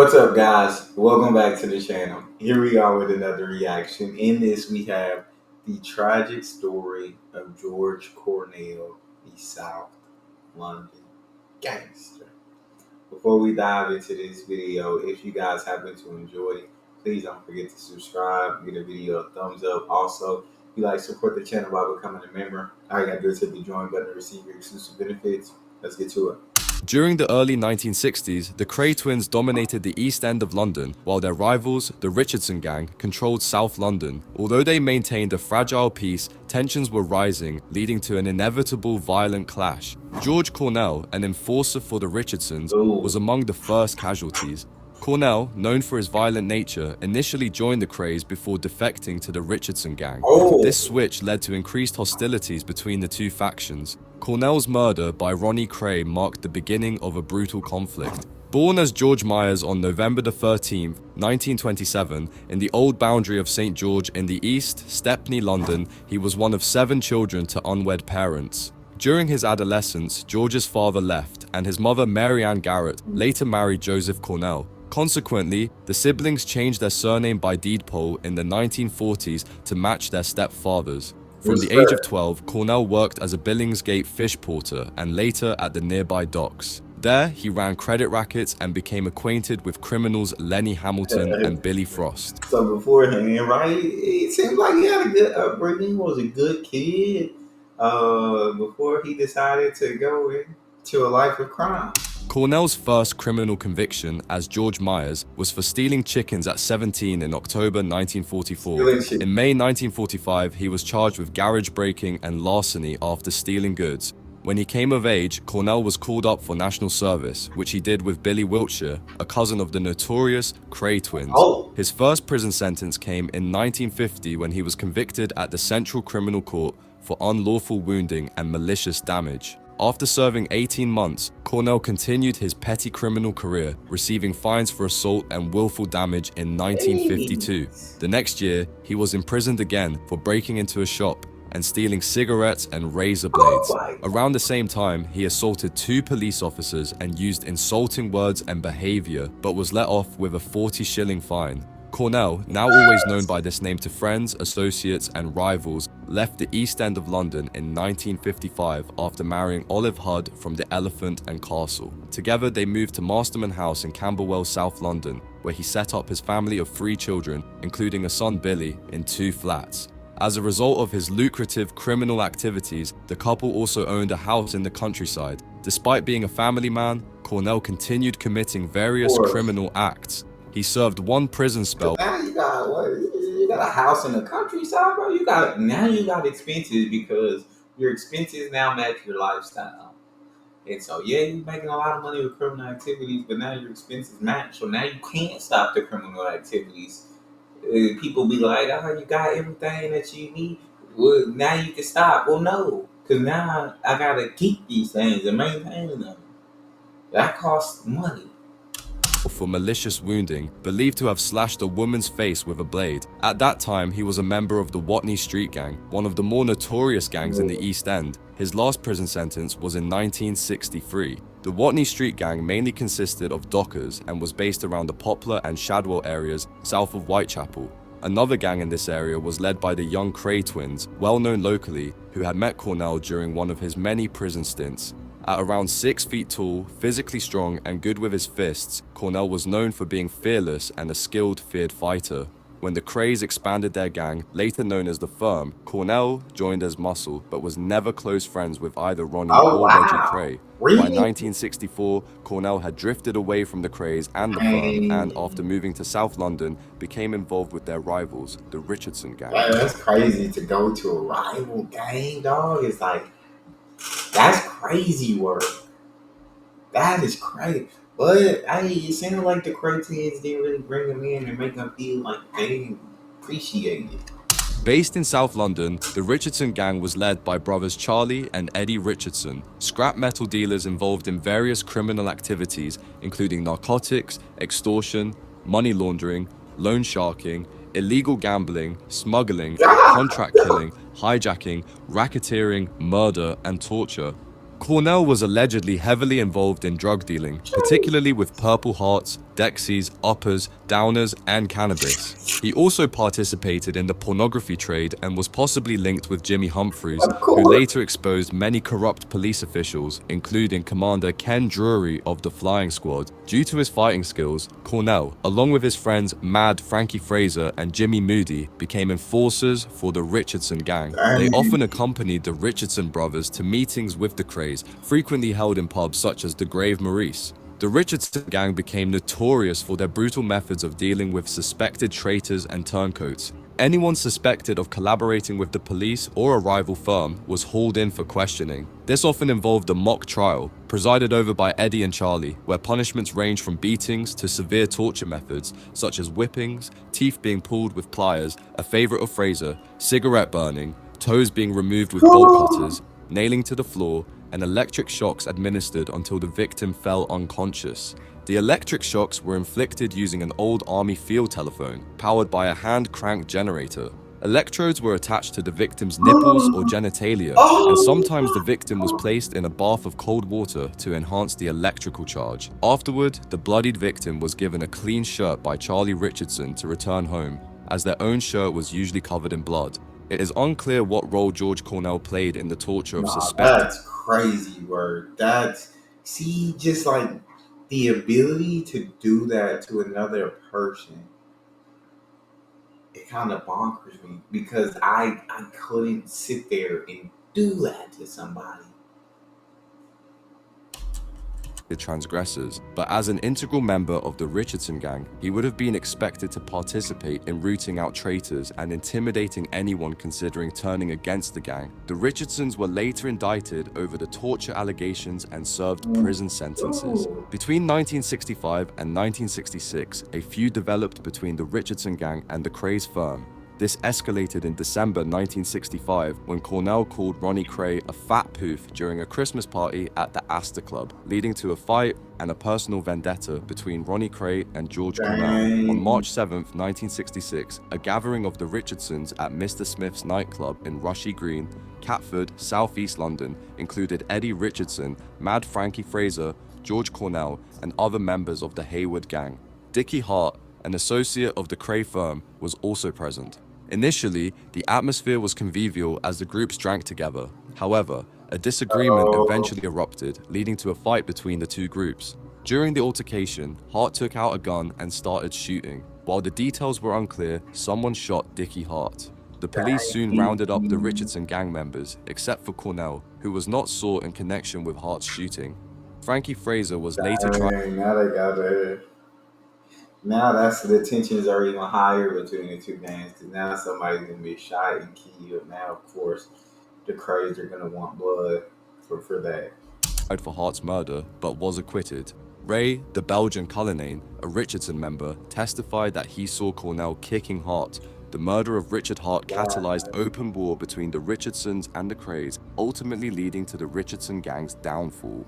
What's up, guys? Welcome back to the channel. Here we are with another reaction. In this, we have the tragic story of George Cornell, the South London gangster. Before we dive into this video, if you guys happen to enjoy it, please don't forget to subscribe, give the video a thumbs up. Also, if you like support the channel by becoming a member, all you gotta do is hit the join button to receive your exclusive benefits. Let's get to it. During the early 1960s, the Kray twins dominated the East End of London, while their rivals, the Richardson gang, controlled South London. Although they maintained a fragile peace, tensions were rising, leading to an inevitable violent clash. George Cornell, an enforcer for the Richardsons, was among the first casualties. Cornell, known for his violent nature, initially joined the Krays before defecting to the Richardson gang. This switch led to increased hostilities between the two factions. Cornell's murder by Ronnie Kray marked the beginning of a brutal conflict. Born as George Myers on November 13, 1927, in the old boundary of St. George in the East, Stepney, London, he was one of 7 children to unwed parents. During his adolescence, George's father left, and his mother, Mary Ann Garrett, later married Joseph Cornell. Consequently, the siblings changed their surname by deed poll in the 1940s to match their stepfathers. From the age of 12, Cornell worked as a Billingsgate fish porter and later at the nearby docks. There, he ran credit rackets and became acquainted with criminals Lenny Hamilton and Billy Frost. So beforehand, right, it seems like he had a good upbringing, was a good kid before he decided to go into a life of crime. Cornell's first criminal conviction as George Myers was for stealing chickens at 17 in October 1944. In May 1945, he was charged with garage breaking and larceny after stealing goods. When he came of age, Cornell was called up for national service, which he did with Billy Wiltshire, a cousin of the notorious Kray twins. His first prison sentence came in 1950 when he was convicted at the Central Criminal Court for unlawful wounding and malicious damage. After serving 18 months, Cornell continued his petty criminal career, receiving fines for assault and willful damage in 1952. The next year, he was imprisoned again for breaking into a shop and stealing cigarettes and razor blades. Around the same time, he assaulted 2 police officers and used insulting words and behavior, but was let off with a 40-shilling fine. Cornell, now always known by this name to friends, associates, and rivals, left the East End of London in 1955 after marrying Olive Hudd from the Elephant and Castle. Together, they moved to Masterman House in Camberwell, South London, where he set up his family of 3 children, including a son Billy, in 2 flats. As a result of his lucrative criminal activities, the couple also owned a house in the countryside. Despite being a family man, Cornell continued committing various criminal acts. He served 1 prison spell. Now you got a house in the countryside, bro. You got expenses because your expenses now match your lifestyle. And so yeah, you're making a lot of money with criminal activities, but now your expenses match. So now you can't stop the criminal activities. People be like, "Oh, you got everything that you need. Well, now you can stop." Well, no, because now I gotta keep these things and maintain them. That costs money. For malicious wounding, believed to have slashed a woman's face with a blade. At that time, he was a member of the Watney Street Gang, one of the more notorious gangs in the East End. His last prison sentence was in 1963. The Watney Street Gang mainly consisted of dockers and was based around the Poplar and Shadwell areas south of Whitechapel. Another gang in this area was led by the young Kray twins, well known locally, who had met Cornell during one of his many prison stints. At around 6 feet tall, physically strong, and good with his fists, Cornell was known for being fearless and a skilled, feared fighter. When the Krays expanded their gang, later known as the Firm, Cornell joined as muscle, but was never close friends with either Ronnie or Reggie Kray. By 1964, Cornell had drifted away from the Krays and the Firm, and after moving to South London, became involved with their rivals, the Richardson gang. That's crazy to go to a rival gang, dog. It's like, that's crazy work. That is crazy. But it sounded like the Kray twins didn't really bring them in and make them feel like they appreciate it. Based in South London, the Richardson gang was led by brothers Charlie and Eddie Richardson, scrap metal dealers involved in various criminal activities, including narcotics, extortion, money laundering, loan sharking, illegal gambling, smuggling, contract killing, hijacking, racketeering, murder, and torture. Cornell was allegedly heavily involved in drug dealing, particularly with Purple Hearts, Dexies, Uppers, Downers, and cannabis. He also participated in the pornography trade and was possibly linked with Jimmy Humphreys, who later exposed many corrupt police officials, including Commander Ken Drury of the Flying Squad. Due to his fighting skills, Cornell, along with his friends Mad Frankie Fraser and Jimmy Moody, became enforcers for the Richardson gang. They often accompanied the Richardson brothers to meetings with the Krays, frequently held in pubs such as the Grave Maurice. The Richardson gang became notorious for their brutal methods of dealing with suspected traitors and turncoats. Anyone suspected of collaborating with the police or a rival firm was hauled in for questioning. This often involved a mock trial, presided over by Eddie and Charlie, where punishments range from beatings to severe torture methods such as whippings, teeth being pulled with pliers, a favorite of Fraser, cigarette burning, toes being removed with bolt cutters, nailing to the floor, and electric shocks administered until the victim fell unconscious. The electric shocks were inflicted using an old army field telephone, powered by a hand-cranked generator. Electrodes were attached to the victim's nipples or genitalia, and sometimes the victim was placed in a bath of cold water to enhance the electrical charge. Afterward, the bloodied victim was given a clean shirt by Charlie Richardson to return home, as their own shirt was usually covered in blood. It is unclear what role George Cornell played in the torture of suspected. That's crazy word. Just like the ability to do that to another person. It kind of bonkers me because I couldn't sit there and do that to somebody. Transgressors, but as an integral member of the Richardson gang, he would have been expected to participate in rooting out traitors and intimidating anyone considering turning against the gang. The Richardsons were later indicted over the torture allegations and served prison sentences. Between 1965 and 1966, a feud developed between the Richardson gang and the Krays firm. This escalated in December 1965 when Cornell called Ronnie Kray a fat poof during a Christmas party at the Astor Club, leading to a fight and a personal vendetta between Ronnie Kray and George Cornell. On March 7, 1966, a gathering of the Richardsons at Mr. Smith's nightclub in Rushy Green, Catford, southeast London, included Eddie Richardson, Mad Frankie Fraser, George Cornell, and other members of the Hayward gang. Dickie Hart, an associate of the Kray firm, was also present. Initially, the atmosphere was convivial as the groups drank together. However, a disagreement eventually erupted, leading to a fight between the two groups. During the altercation, Hart took out a gun and started shooting. While the details were unclear, someone shot Dickie Hart. The police soon rounded up the Richardson gang members, except for Cornell, who was not sought in connection with Hart's shooting. Frankie Fraser was later tried. Now the tensions are even higher between the two gangs because now somebody's gonna be shot and killed. Now, of course, the Krays are gonna want blood for that. For Hart's murder, but was acquitted. Ray, the Belgian Cullinane, a Richardson member, testified that he saw Cornell kicking Hart. The murder of Richard Hart catalyzed open war between the Richardsons and the Krays, ultimately leading to the Richardson gang's downfall.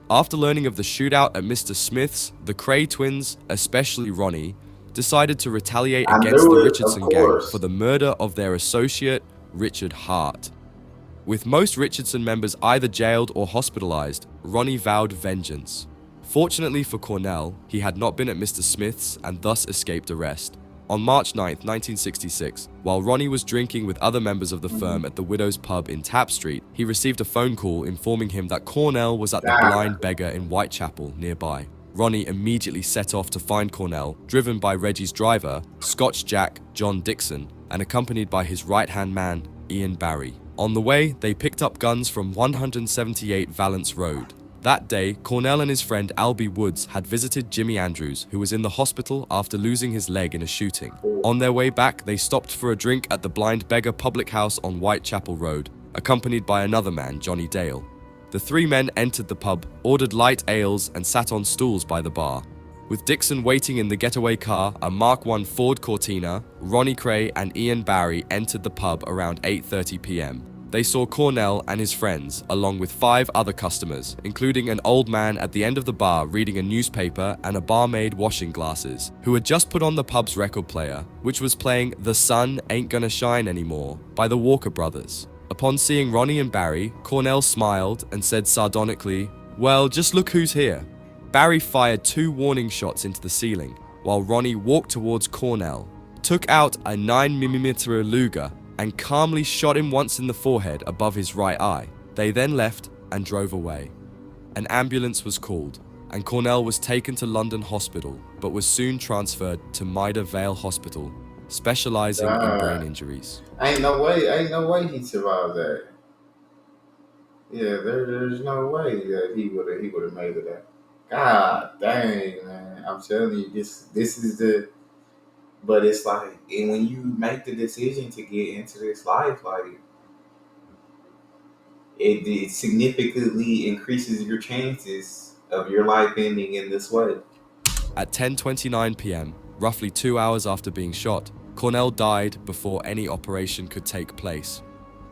After learning of the shootout at Mr. Smith's, the Kray twins, especially Ronnie, decided to retaliate against the Richardson gang for the murder of their associate, Richard Hart. With most Richardson members either jailed or hospitalized, Ronnie vowed vengeance. Fortunately for Cornell, he had not been at Mr. Smith's and thus escaped arrest. On March 9, 1966, while Ronnie was drinking with other members of the firm at the Widow's Pub in Tapp Street, he received a phone call informing him that Cornell was at the Blind Beggar in Whitechapel nearby. Ronnie immediately set off to find Cornell, driven by Reggie's driver, Scotch Jack John Dixon, and accompanied by his right-hand man, Ian Barry. On the way, they picked up guns from 178 Valence Road. That day, Cornell and his friend Albie Woods had visited Jimmy Andrews, who was in the hospital after losing his leg in a shooting. On their way back, they stopped for a drink at the Blind Beggar public house on Whitechapel Road, accompanied by another man, Johnny Dale. The three men entered the pub, ordered light ales, and sat on stools by the bar. With Dixon waiting in the getaway car, a Mark I Ford Cortina, Ronnie Kray and Ian Barry entered the pub around 8:30 p.m. They saw Cornell and his friends, along with 5 other customers, including an old man at the end of the bar reading a newspaper and a barmaid washing glasses, who had just put on the pub's record player, which was playing The Sun Ain't Gonna Shine Anymore by the Walker Brothers. A Upon seeing Ronnie and Barry, Cornell smiled and said sardonically, "Well, just look who's here." Barry fired 2 warning shots into the ceiling, while Ronnie walked towards Cornell, took out a 9mm Luger, and calmly shot him once in the forehead above his right eye. They then left and drove away. An ambulance was called, and Cornell was taken to London Hospital, but was soon transferred to Maida Vale Hospital, specializing in brain injuries. Ain't no way he survived that. Yeah, there's no way that he would have made it that. God dang, man! I'm telling you, this is the. But it's like, and when you make the decision to get into this life, like it significantly increases your chances of your life ending in this way. At 10:29 p.m., roughly 2 hours after being shot, Cornell died before any operation could take place.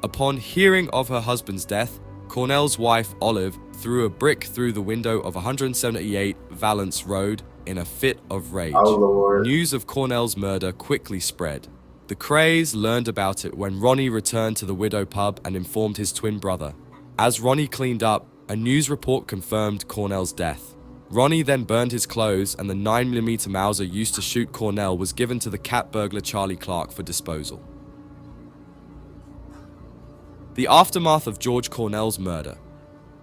Upon hearing of her husband's death, Cornell's wife, Olive, threw a brick through the window of 178 Valence Road in a fit of rage. Oh, Lord. News of Cornell's murder quickly spread. The Crays learned about it when Ronnie returned to the Widow pub and informed his twin brother. As Ronnie cleaned up, a news report confirmed Cornell's death. Ronnie then burned his clothes, and the 9mm Mauser used to shoot Cornell was given to the cat burglar Charlie Clark for disposal. The aftermath of George Cornell's murder.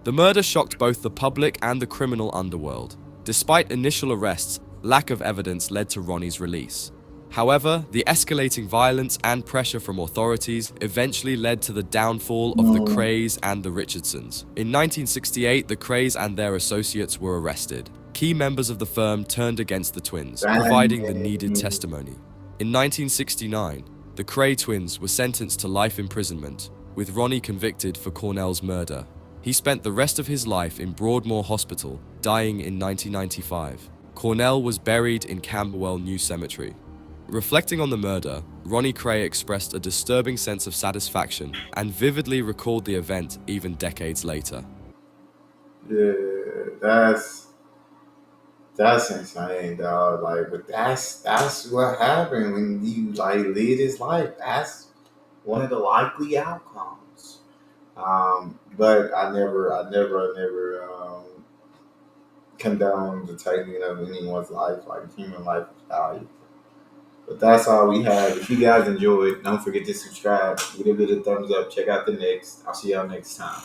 The murder shocked both the public and the criminal underworld. Despite initial arrests, lack of evidence led to Ronnie's release. However, the escalating violence and pressure from authorities eventually led to the downfall of the Crays and the Richardsons. In 1968, the Crays and their associates were arrested. Key members of the firm turned against the twins, providing the needed testimony. In 1969, the Cray twins were sentenced to life imprisonment, with Ronnie convicted for Cornell's murder. He spent the rest of his life in Broadmoor Hospital, dying in 1995. Cornell was buried in Camberwell New Cemetery. Reflecting on the murder, Ronnie Cray expressed a disturbing sense of satisfaction and vividly recalled the event even decades later. Yeah, that's insane, dog. Like, but that's what happened when you like live this life. That's one of the likely outcomes. But I never condone the taking of anyone's life. Like, human life is valuable. But that's all we have. If you guys enjoyed, don't forget to subscribe, give it a thumbs up, check out the next. I'll see y'all next time.